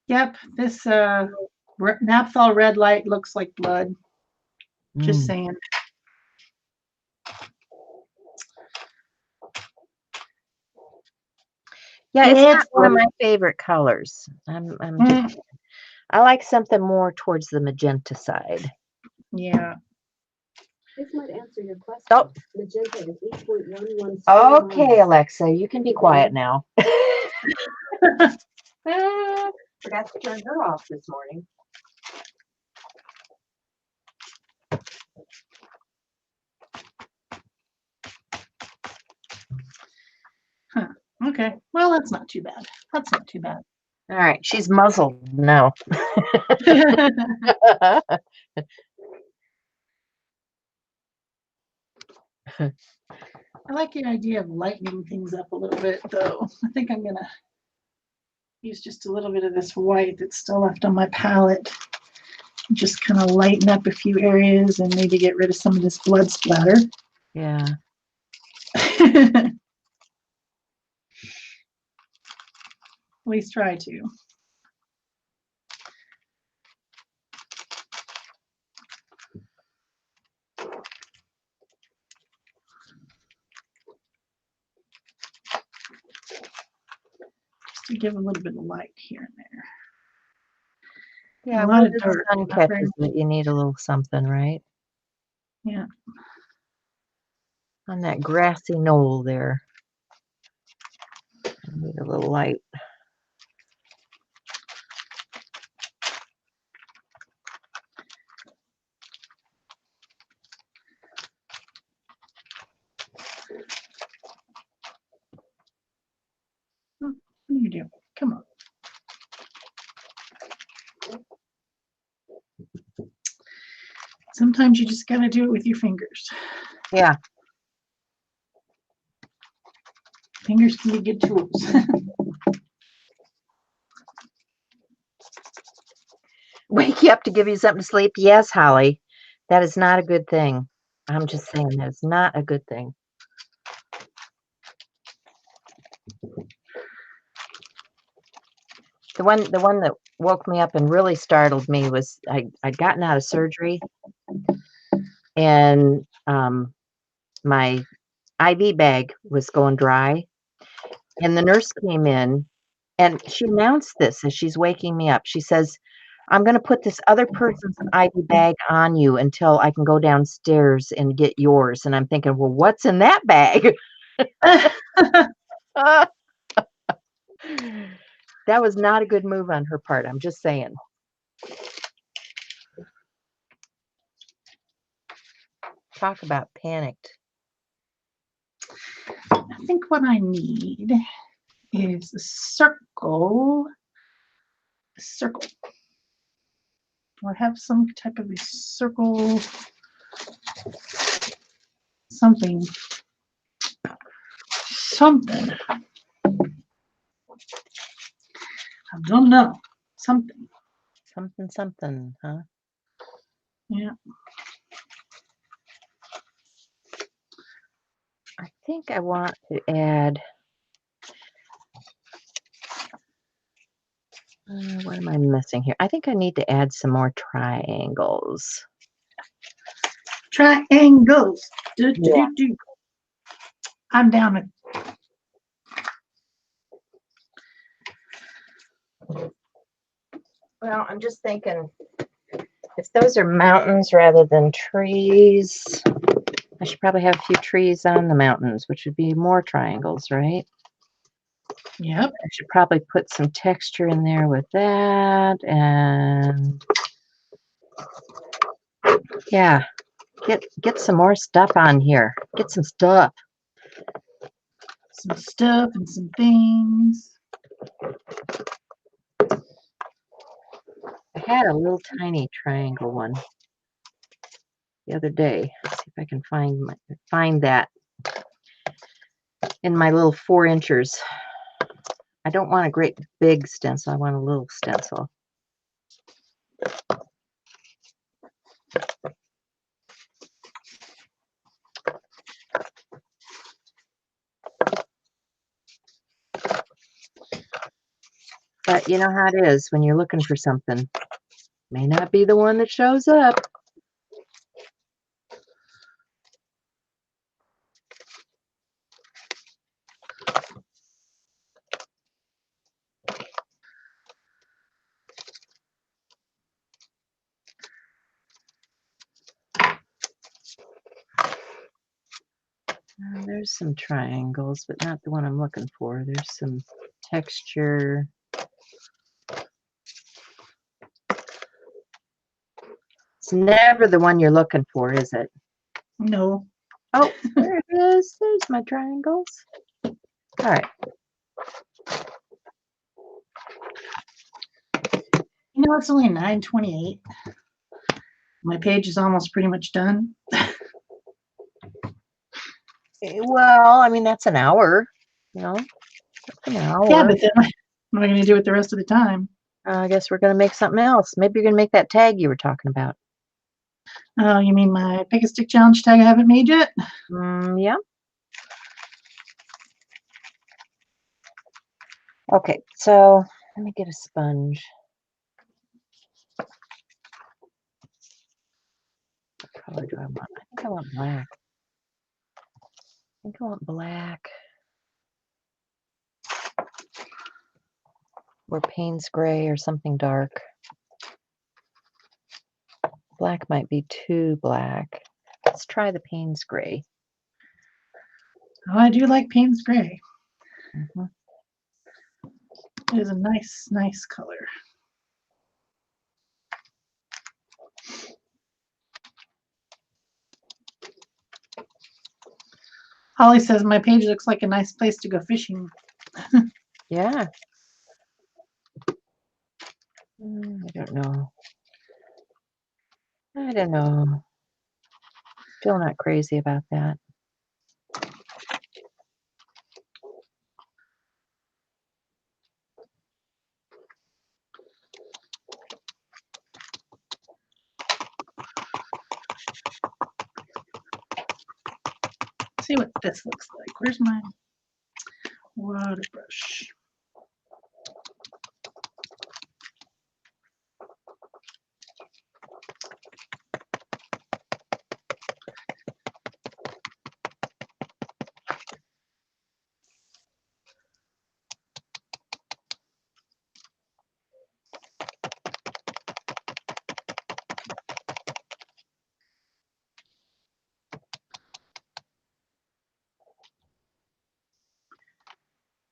Yep, this naphthol red light looks like blood. Just saying. Yeah, it's not one of my favorite colors. I like something more towards the magenta side. Yeah. This might answer your question. Oh. Magenta is 8.11. Okay, Alexa, you can be quiet now. Forgot to turn her off this morning. Huh. Okay. Well, that's not too bad. That's not too bad. All right, she's muzzled now. I like the idea of lightening things up a little bit, though. I think I'm gonna use just a little bit of this white that's still left on my palette. Just kind of lighten up a few areas and maybe get rid of some of this blood splatter. Yeah. At least try to. Just to give a little bit of light here and there. Yeah, a where lot of the dirt. sun catches it, you need a little something, right? Yeah. On that grassy knoll there. I need a little light. What do you do? Come on. Sometimes you just gotta do it with your fingers. Yeah. Fingers can be good tools. Wake you up to give you something to sleep? Yes, Holly. That is not a good thing. I'm just saying that is not a good thing. The one that woke me up and really startled me was I'd gotten out of surgery, and my IV bag was going dry, and the nurse came in, and she announced this as she's waking me up. She says, "I'm going to put this other person's IV bag on you until I can go downstairs and get yours." And I'm thinking, well, what's in that bag? That was not a good move on her part. I'm just saying. Talk about panicked. I think what I need is a circle. A circle. Or have some type of a circle. Something. Something. I don't know. Something. Something, huh? Yeah. I think I want to add. What am I missing here? I think I need to add some more triangles. Triangles. Yeah. I'm down with. Well, I'm just thinking if those are mountains rather than trees, I should probably have a few trees on the mountains, which would be more triangles, right? Yep. I should probably put some texture in there with that, and yeah, get some more stuff on here. Get some stuff. Some stuff and some things. I had a little tiny triangle one the other day. Let's see if I can find that in my little 4 inchers. I don't want a great big stencil. I want a little stencil. But you know how it is when you're looking for something. May not be the one that shows up. There's some triangles, but not the one I'm looking for. There's some texture. It's never the one you're looking for, is it? No. Oh, there it is. There's my triangles. All right. You know, it's only 9:28. My page is almost pretty much done. Well, I mean, that's an hour, you know, that's an hour. Yeah, but then what am I going to do with the rest of the time? I guess we're going to make something else. Maybe you're going to make that tag you were talking about. Oh, you mean my pick a stick challenge tag I haven't made yet? Yeah. Okay, so let me get a sponge. What color do I want? I think I want black. Black. Or Payne's gray or something dark. Black might be too black. Let's try the Payne's gray. Oh, I do like Payne's gray. Mm-hmm. It is a nice, nice color. Holly says my page looks like a nice place to go fishing. Yeah. I don't know. Still not crazy about that. see what this looks like. Where's my water brush?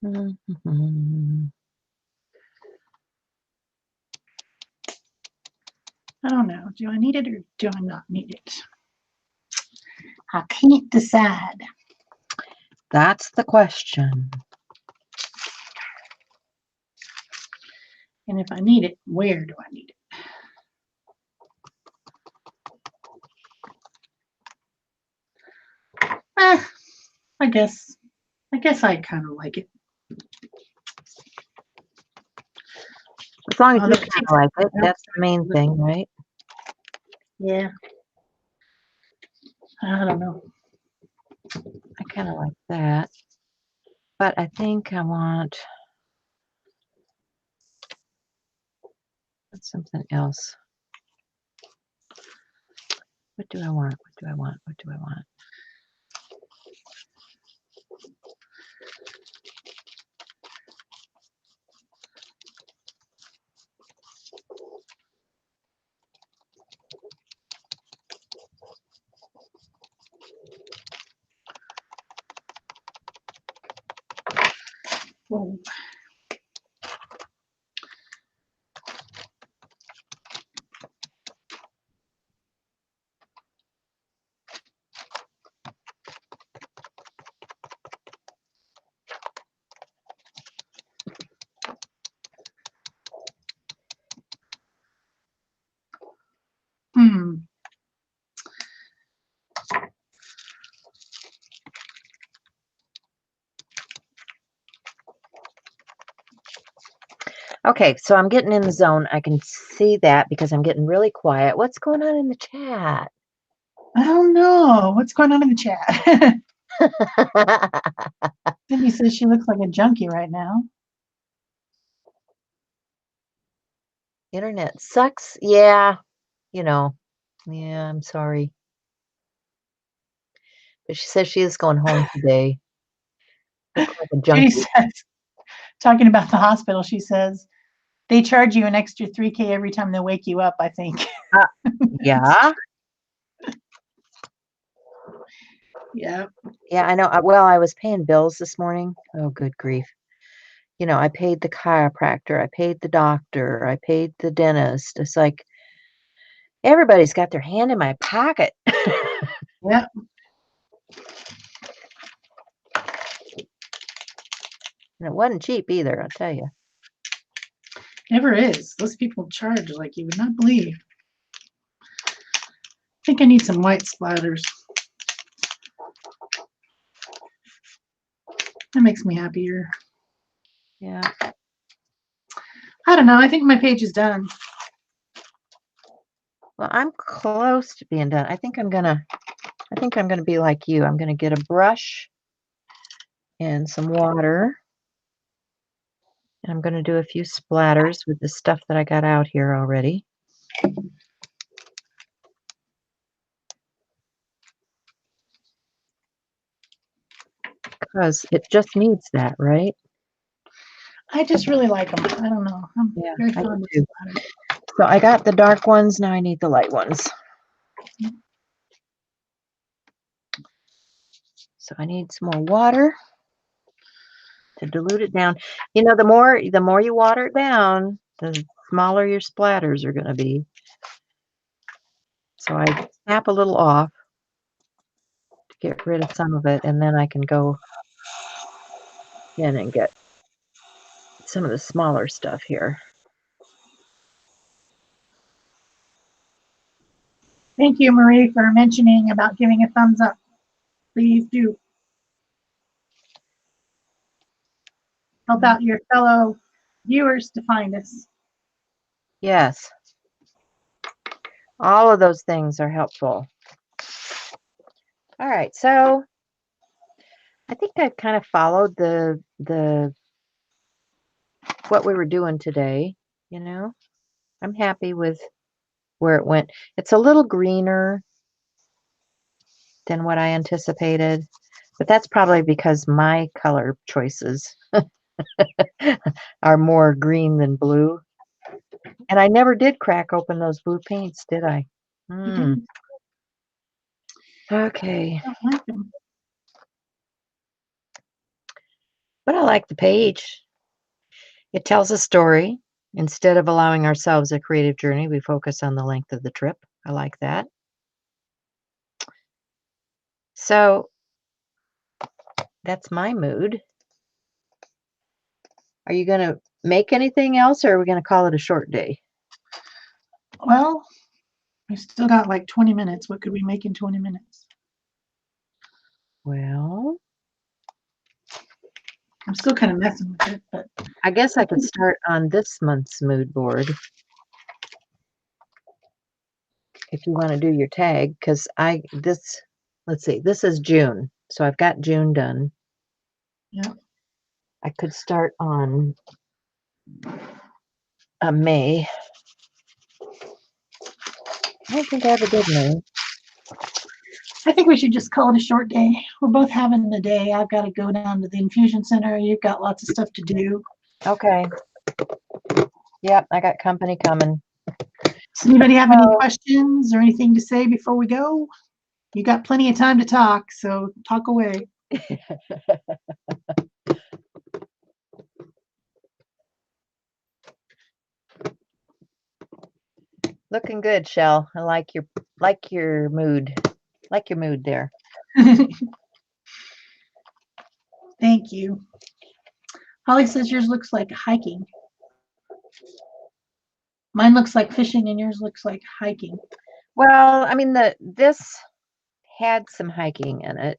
Mhm. I don't know. Do I need it or do I not need it? I can't decide. That's the question. And if I need it, where do I need it? I guess I kind of like it. As long as Although you kind of like it, that's the main thing, right? Yeah. I don't know. I kind of like that. But I think I want something else. What do I want? What do I want? What do I want? Whoa. Hmm. Okay, so I'm getting in the zone. I can see that because I'm getting really quiet. What's going on in the chat? I don't know. What's going on in the chat? Cindy says she looks like a junkie right now. Internet sucks. Yeah, you know. Yeah, I'm sorry. But she says she is going home today. Looks like a Judy junkie. says, talking about the hospital, she says, they charge you an extra $3K every time they wake you up, I think. Yeah. Yeah. Yeah, I know. Well, I was paying bills this morning. Oh, good grief. You know, I paid the chiropractor, I paid the doctor, I paid the dentist. It's like everybody's got their hand in my pocket. Yeah. And it wasn't cheap either, I'll tell you. Never is. Those people charge like you would not believe. I think I need some white splatters. That makes me happier. Yeah. I don't know. I think my page is done. Well, I'm close to being done. I think I'm gonna be like you. I'm gonna get a brush and some water. And I'm gonna do a few splatters with the stuff that I got out here already. Because it just needs that, right? I just really like them. I don't know. I'm very I fond do of too. splatters. So I got the dark ones, now I need the light ones. So I need some more water to dilute it down. You know, the more you water it down, the smaller your splatters are going to be. So I snap a little off to get rid of some of it, and then I can go in and get some of the smaller stuff here. Thank you, Marie, for mentioning about giving a thumbs up. Please do. Help out your fellow viewers to find us. Yes. All of those things are helpful. All right, so I think I've kind of followed what we were doing today, you know. I'm happy with where it went. It's a little greener than what I anticipated, but that's probably because my color choices are more green than blue. And I never did crack open those blue paints, did I? Mhm. Okay. I don't like them. But I like the page. It tells a story. Instead of allowing ourselves a creative journey, we focus on the length of the trip. I like that. So that's my mood. Are you going to make anything else, or are we going to call it a short day? Well, we still got like 20 minutes. What could we make in 20 minutes? Well, I'm still kind of messing with it, but I guess I could start on this month's mood board if you want to do your tag, because let's see, this is June, so I've got June done. yeah. I could start on May. I don't think I ever did May. I think we should just call it a short day. We're both having the day. I've got to go down to the infusion center. You've got lots of stuff to do. Okay. Yep, I got company coming. Does anybody have any So- questions or anything to say before we go? You got plenty of time to talk, so talk away. Looking good, Shell. I like your mood. Like your mood there. Thank you. Holly says yours looks like hiking. Mine looks like fishing and yours looks like hiking. Well, I mean this had some hiking in it.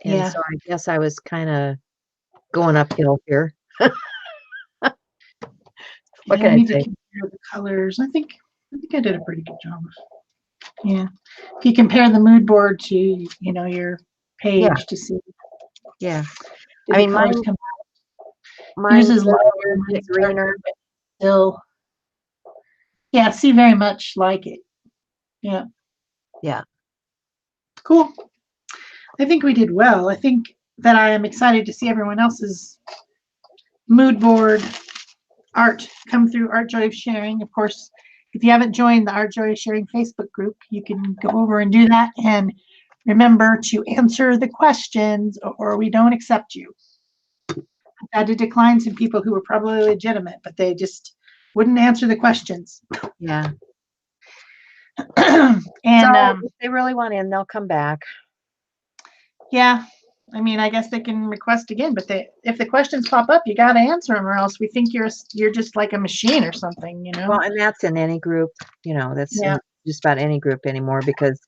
And Yeah. so I guess I was kind of going uphill here. What Yeah, can I I need to say? compare the colors. I think I did a pretty good job. Yeah. If you compare the mood board to, your page Yeah. to see. Yeah. Did I the mean, colors come mine Yours is lighter, a bit mine's greener. darker, but still. Yeah, see very much like it. Yeah. Yeah. Cool. I think we did well. I think that I am excited to see everyone else's mood board art come through Art Joy of Sharing. Of course, if you haven't joined the Art Joy of Sharing Facebook group, you can go over and do that. And remember to answer the questions or we don't accept you. I've had to decline some people who were probably legitimate, but they just wouldn't answer the questions. Yeah. And So if they really want in, they'll come back. yeah, I mean, I guess they can request again, but if the questions pop up, you got to answer them, or else we think you're just like a machine or something, Well, and that's in any group, that's Yeah. in just about any group anymore, because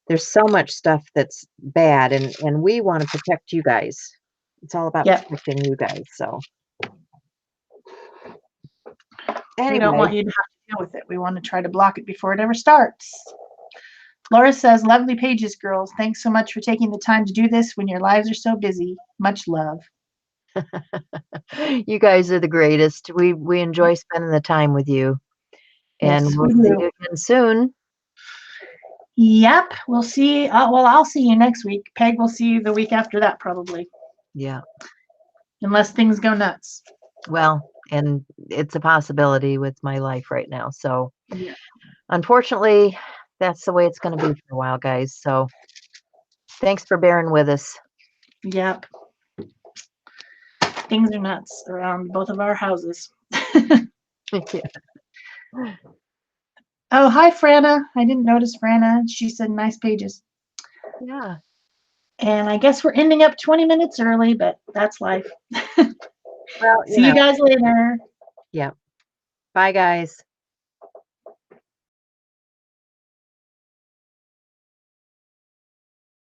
there's so much stuff that's bad, and we want to protect you guys. It's all about Yep. protecting you guys. So We don't anyway, want you to have to deal with it. We want to try to block it before it ever starts. Laura says, lovely pages, girls. Thanks so much for taking the time to do this when your lives are so busy. Much love. you guys are the greatest. We enjoy spending the time with you, and Yes, we'll we see do. you again soon. Yep, we'll see. Well, I'll see you next week. Peg will see you the week after that, probably, Yeah. unless things go nuts. Well, and it's a possibility with my life right now. So Yeah. unfortunately, that's the way it's going to be for a while, guys. So thanks for bearing with us. Yep. Things are nuts around both of our houses. Yeah. Oh, hi, Franna. I didn't notice Franna. She said nice pages. Yeah. And I guess we're ending up 20 minutes early, but that's life. Well, See you guys later. Yeah. Bye, guys.